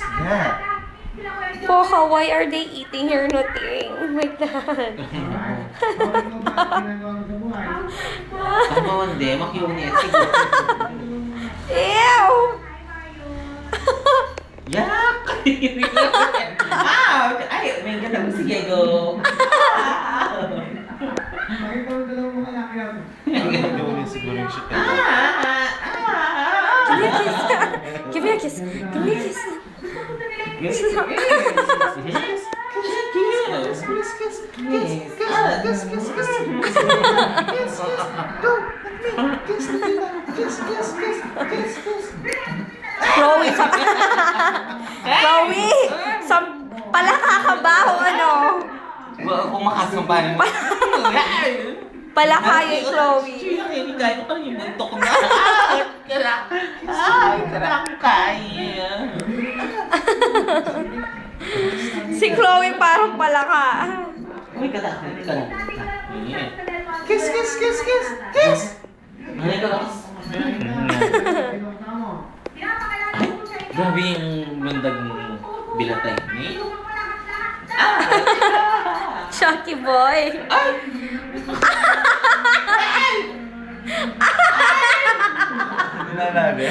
that? Poha, why are they eating your noting? Oh my God. Ang hindi, makyunis. Siguro. Ew! Yak! Ay, may galaw. Sige, go. Makyunis siguro yung shit. Give me a kiss. Give me a kiss. Kiss. Chloe, Chloe! Palaka ka ba o ano? Kumakas ng panin. Palaka yung Chloe. Hindi kaya ko yung buntok na. Kaya ko kaya. Si Chloe parang palaka. Uy, kada. Kiss, kiss, kiss, kiss, kiss! Ay, kakas. Grabe yung lundag ng bilatay ni. Shocky boy. Nananabi.